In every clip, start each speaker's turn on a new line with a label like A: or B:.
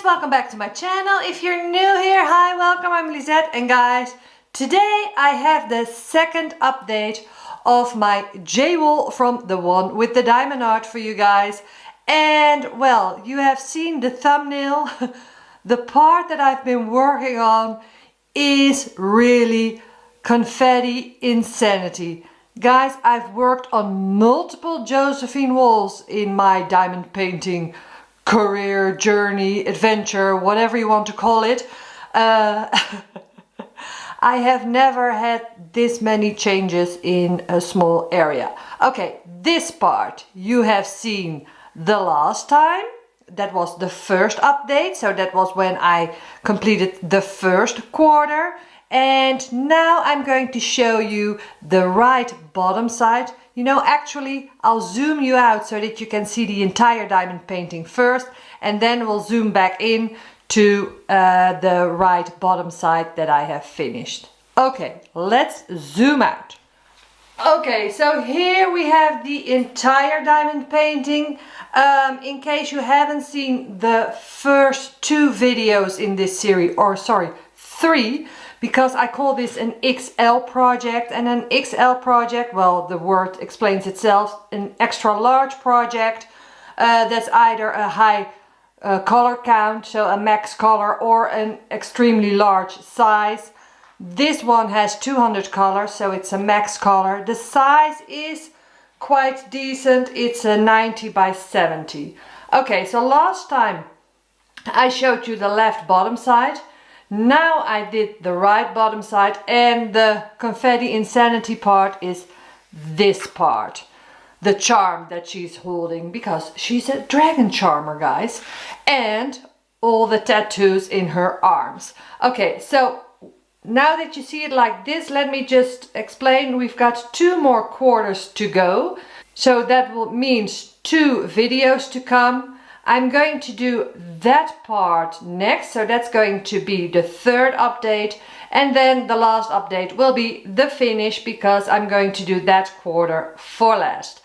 A: welcome back to my channel. If you're new here, hi, welcome, I'm Lisette. And guys, today I have the second update of my JWall from the one with the diamond art for you guys. And well, you have seen the thumbnail. The part that I've been working on is really confetti insanity. Guys, I've worked on multiple Josephine Walls in my diamond painting career, journey, adventure, whatever you want to call it. I have never had this many changes in a small area. Okay, this part you have seen the last time. That was the first update, so that was when I completed the first quarter. And now I'm going to show you the right bottom side. You know, actually I'll zoom you out so that you can see the entire diamond painting first, and then we'll zoom back in to the right bottom side that I have finished. Okay, let's zoom out. Okay, so here we have the entire diamond painting. In case you haven't seen the first two videos in this series, or sorry, three, because I call this an XL project, and an XL project, well, the word explains itself, an extra large project that's either a high color count, so a max color, or an extremely large size. This one has 200 colors, so it's a max color. The size is quite decent, it's a 90 by 70. Okay, so last time I showed you the left bottom side. Now I did the right bottom side, and the confetti insanity part is this part. The charm that she's holding, because she's a dragon charmer, guys. And all the tattoos in her arms. Okay, so now that you see it like this, let me just explain. We've got 2 more quarters to go. So that means 2 videos to come. I'm going to do that part next, so that's going to be the 3rd update, and then the last update will be the finish, because I'm going to do that quarter for last.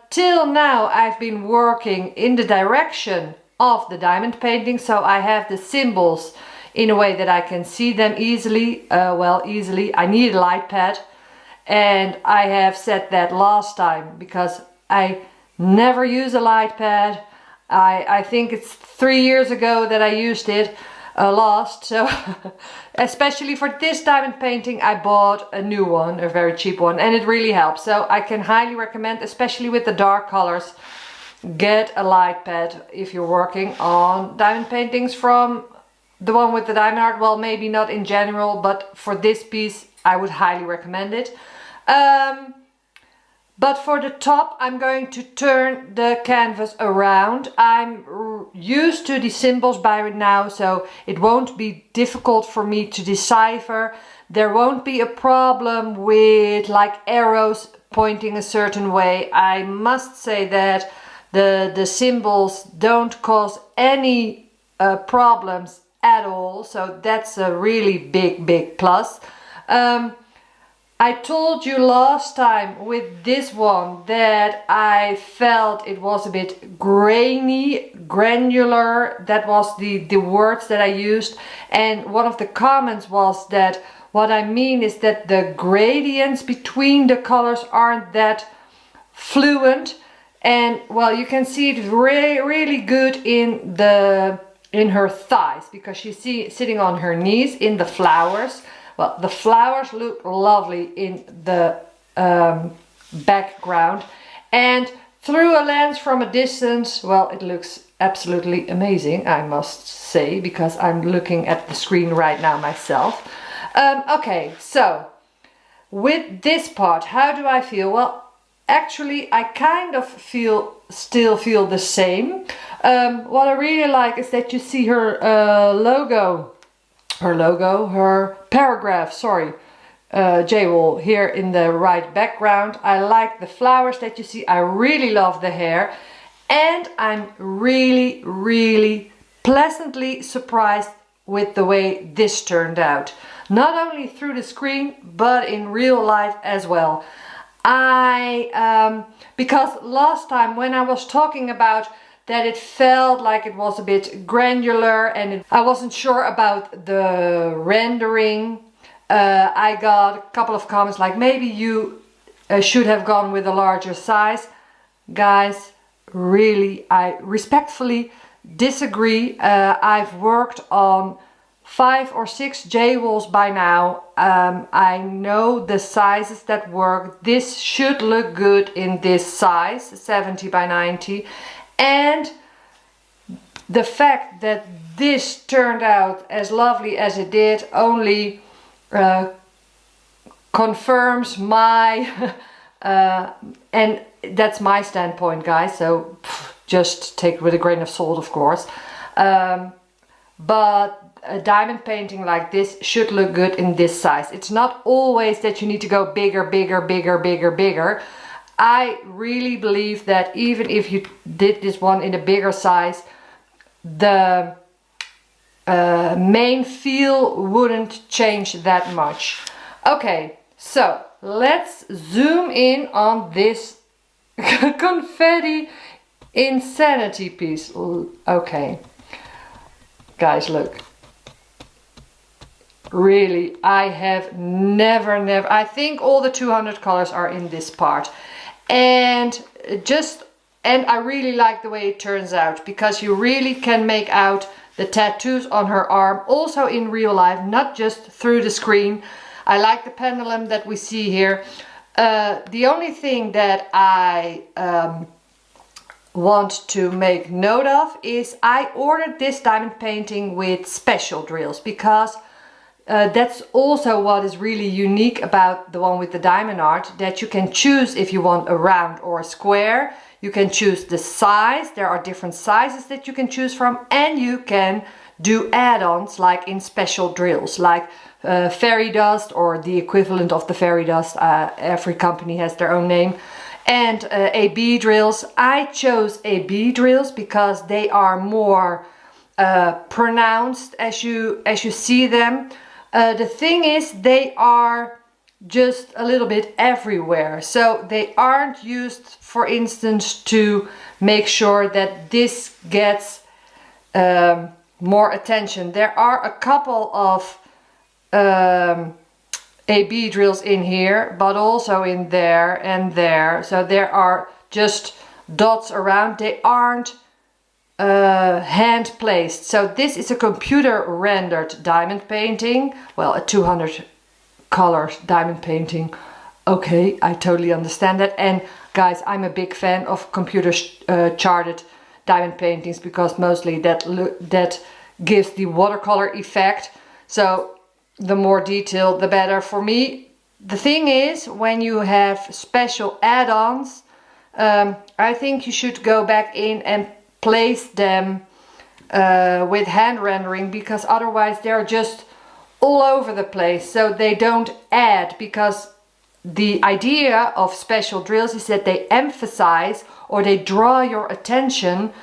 A: Till now I've been working in the direction of the diamond painting, so I have the symbols in a way that I can see them easily. Easily. I need a light pad, and I have said that last time because I never use a light pad. I think it's 3 years ago that I used it last, so especially for this diamond painting I bought a new one, a very cheap one, and it really helps. So I can highly recommend, especially with the dark colors, get a light pad if you're working on diamond paintings from the one with the diamond art. Well, maybe not in general, but for this piece I would highly recommend it. But for the top, I'm going to turn the canvas around. I'm used to the symbols by now, so it won't be difficult for me to decipher. There won't be a problem with like arrows pointing a certain way. I must say that the symbols don't cause any problems at all, so that's a really big plus. I told you last time with this one that I felt it was a bit grainy, granular. That was the words that I used, and one of the comments was that what I mean is that the gradients between the colors aren't that fluent. And well, you can see it really good in her thighs, because she's sitting on her knees in the flowers. Well, the flowers look lovely in the background, and through a lens from a distance, well, it looks absolutely amazing, I must say, because I'm looking at the screen right now myself. Okay, so with this part, how do I feel? Well, actually, I kind of still feel the same. What I really like is that you see her her paragraph, sorry, JWall here in the right background. I like the flowers that you see. I really love the hair, and I'm really pleasantly surprised with the way this turned out. Not only through the screen, but in real life as well. Because last time when I was talking about that it felt like it was a bit granular, and I wasn't sure about the rendering. I got a couple of comments like maybe you should have gone with a larger size. Guys, really, I respectfully disagree. I've worked on 5 or 6 JWalls by now. I know the sizes that work. This should look good in this size, 70 by 90. And the fact that this turned out as lovely as it did only confirms my and that's my standpoint, guys, so just take it with a grain of salt, of course. But a diamond painting like this should look good in this size. It's not always that you need to go bigger, bigger, bigger, bigger, bigger. I really believe that even if you did this one in a bigger size, the main feel wouldn't change that much. Okay, so let's zoom in on this confetti insanity piece. Okay, guys, look. Really, I have never, I think all the 200 colors are in this part. And I really like the way it turns out, because you really can make out the tattoos on her arm, also in real life, not just through the screen. I like the pendulum that we see here. The only thing that I want to make note of is I ordered this diamond painting with special drills, because that's also what is really unique about the one with the diamond art, that you can choose if you want a round or a square. You can choose the size. There are different sizes that you can choose from, and you can do add-ons like in special drills, like fairy dust or the equivalent of the fairy dust. Every company has their own name. And AB drills. I chose AB drills because they are more pronounced as you see them. The thing is, they are just a little bit everywhere. So they aren't used, for instance, to make sure that this gets more attention. There are a couple of AB drills in here, but also in there and there. So there are just dots around. They aren't hand placed. So this is a computer rendered diamond painting. Well, a 200 color diamond painting. Okay, I totally understand that. And guys, I'm a big fan of computer charted diamond paintings, because mostly that gives the watercolor effect. So the more detail, the better for me. The thing is, when you have special add-ons, I think you should go back in and place them with hand rendering, because otherwise they're just all over the place, so they don't add. Because the idea of special drills is that they emphasize or they draw your attention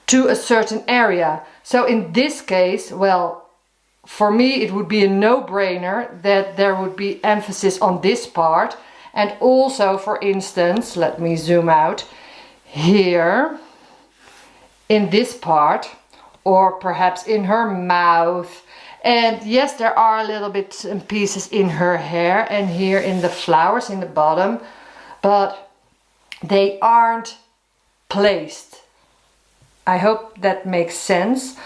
A: to a certain area. So in this case, well, for me it would be a no-brainer that there would be emphasis on this part. And also, for instance, let me zoom out here in this part, or perhaps in her mouth. And yes, there are little bits and pieces in her hair and here in the flowers in the bottom, but they aren't placed. I hope that makes sense.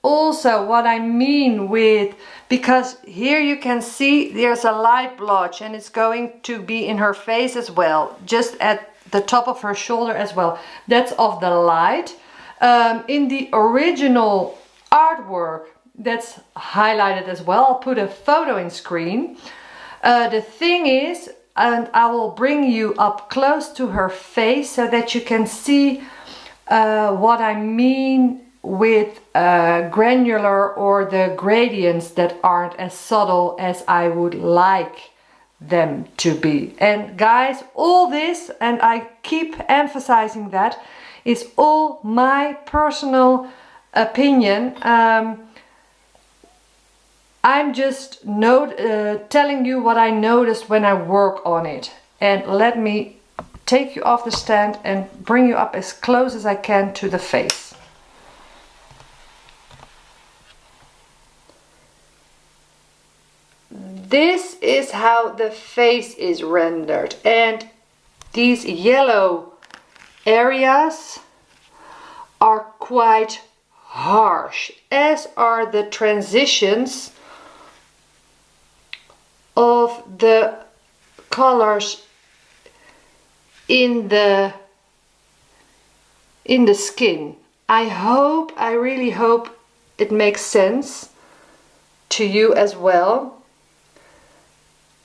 A: Also, what I mean with, because here you can see there's a light blotch, and it's going to be in her face as well, just at the top of her shoulder as well. That's of the light. In the original artwork, that's highlighted as well. I'll put a photo in screen. The thing is, and I will bring you up close to her face so that you can see what I mean with granular, or the gradients that aren't as subtle as I would like them to be. And guys, all this, and I keep emphasizing that, is all my personal opinion. I'm just telling you what I noticed when I work on it. And let me take you off the stand and bring you up as close as I can to the face. This is how the face is rendered, and these yellow areas are quite harsh, as are the transitions of the colors in the skin. I really hope it makes sense to you as well.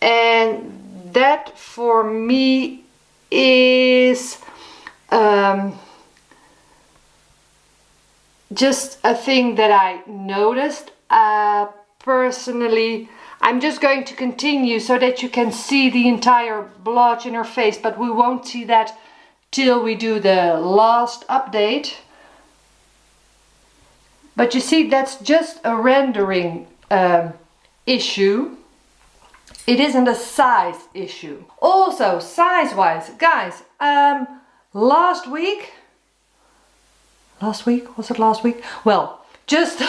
A: And that for me is just a thing that I noticed. Personally, I'm just going to continue so that you can see the entire blotch in her face, but we won't see that till we do the last update. But you see, that's just a rendering issue. It isn't a size issue. Also, size-wise, guys, last week, was it last week? Well, just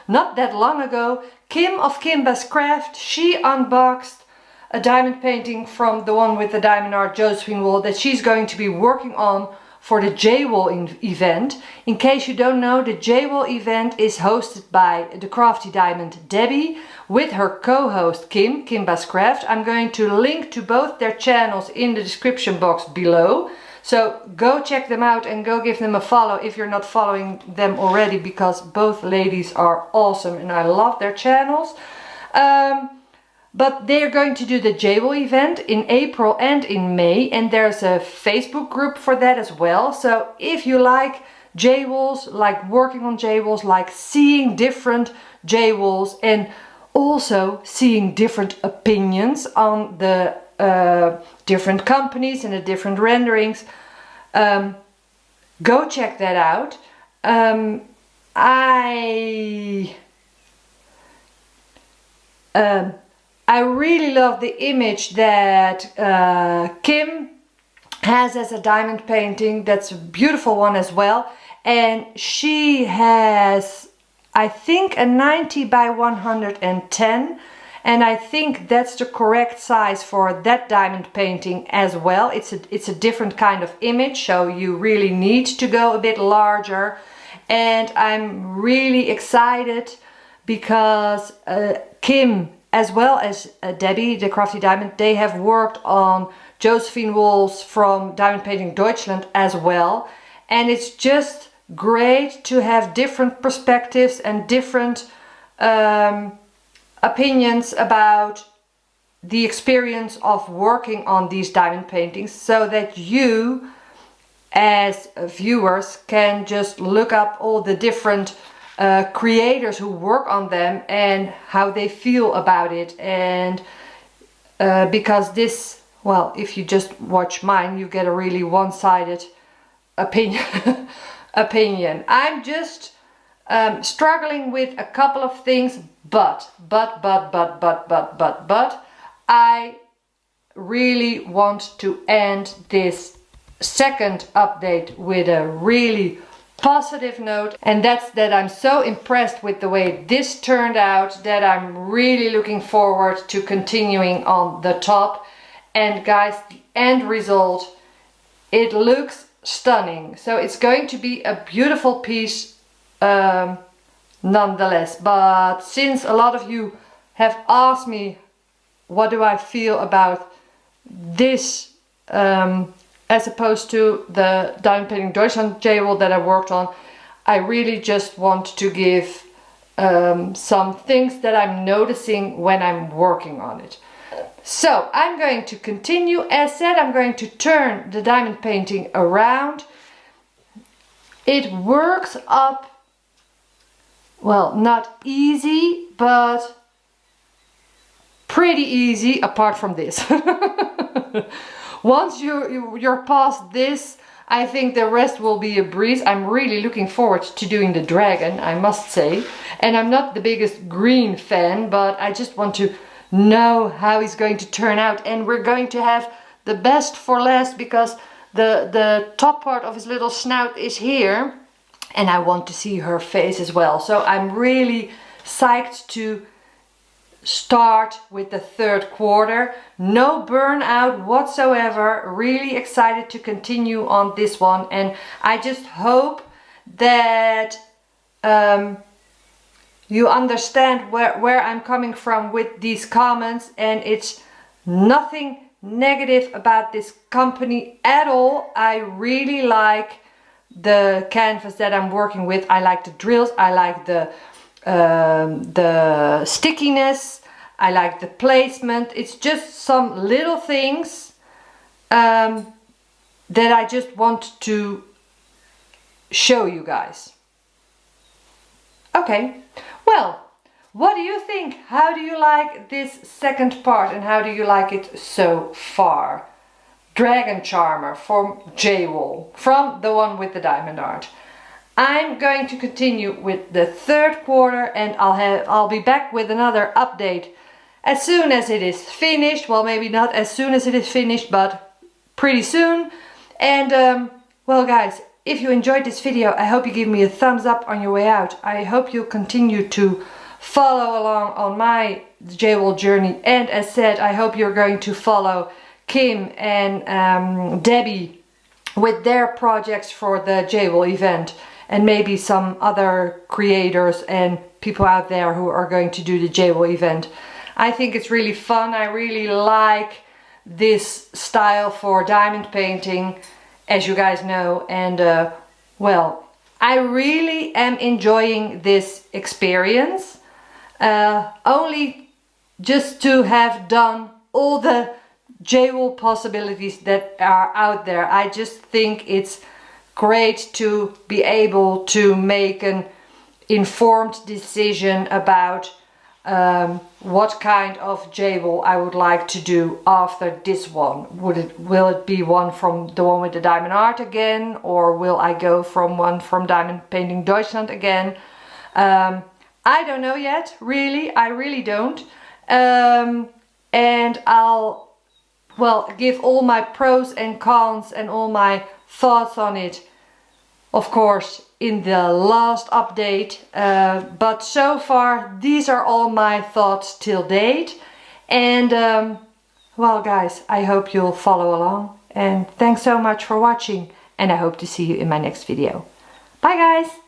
A: not that long ago, Kim of Kimba's Craft, she unboxed a diamond painting from the one with the diamond art, Josephine Wall, that she's going to be working on for the JWall event. In case you don't know, the JWall event is hosted by the crafty diamond Debbie with her co-host Kim, Kimba's Craft. I'm going to link to both their channels in the description box below. So go check them out and go give them a follow if you're not following them already, because both ladies are awesome and I love their channels. But they're going to do the JWall event in April and in May, and there's a Facebook group for that as well. So if you like JWalls, like working on JWalls, like seeing different JWalls and also seeing different opinions on the different companies and the different renderings, go check that out. I really love the image that Kim has as a diamond painting. That's a beautiful one as well. And she has, I think, a 90 by 110. And I think that's the correct size for that diamond painting as well. It's a different kind of image, so you really need to go a bit larger. And I'm really excited because Kim, as well as Debbie, the crafty diamond, they have worked on Josephine Walls from Diamond Painting Deutschland as well. And it's just great to have different perspectives and different opinions about the experience of working on these diamond paintings, so that you as viewers can just look up all the different creators who work on them and how they feel about it. And because this, well, if you just watch mine, you get a really one-sided opinion. I'm just struggling with a couple of things, but I really want to end this second update with a really positive note, and that's that I'm so impressed with the way this turned out that I'm really looking forward to continuing on the top. And guys, the end result, it looks stunning. So it's going to be a beautiful piece nonetheless. But since a lot of you have asked me what do I feel about this as opposed to the Diamond Painting Deutschland JWall that I worked on, I really just want to give some things that I'm noticing when I'm working on it. So I'm going to continue. As said, I'm going to turn the diamond painting around. It works up, well, not easy, but pretty easy apart from this. Once you're past this, I think the rest will be a breeze. I'm really looking forward to doing the dragon, I must say. And I'm not the biggest green fan, but I just want to know how he's going to turn out. And we're going to have the best for last, because the top part of his little snout is here, and I want to see her face as well. So I'm really psyched to start with the third quarter. No burnout whatsoever. Really excited to continue on this one, and I just hope that you understand where I'm coming from with these comments, and it's nothing negative about this company at all. I really like the canvas that I'm working with. I like the drills, I like the stickiness, I like the placement. It's just some little things that I just want to show you guys. Okay, well, what do you think? How do you like this second part, and how do you like it so far? Dragon Charmer from JWall, from the one with the diamond art. I'm going to continue with the third quarter, and I'll be back with another update as soon as it is finished. Well, maybe not as soon as it is finished, but pretty soon. And well guys, if you enjoyed this video, I hope you give me a thumbs up on your way out. I hope you'll continue to follow along on my JWall journey, and as said, I hope you're going to follow Kim and Debbie with their projects for the JWall event, and maybe some other creators and people out there who are going to do the JWall event. I think it's really fun. I really like this style for diamond painting, as you guys know, and well, I really am enjoying this experience. Only just to have done all the JWall possibilities that are out there. I just think it's great to be able to make an informed decision about what kind of JWall I would like to do after this one. Will it be one from the one with the diamond art again, or will I go from one from Diamond Painting Deutschland again? I don't know yet, really. I really don't. And I'll, well, give all my pros and cons and all my thoughts on it, of course, in the last update. But so far, these are all my thoughts till date. And well guys, I hope you'll follow along. And thanks so much for watching. And I hope to see you in my next video. Bye guys!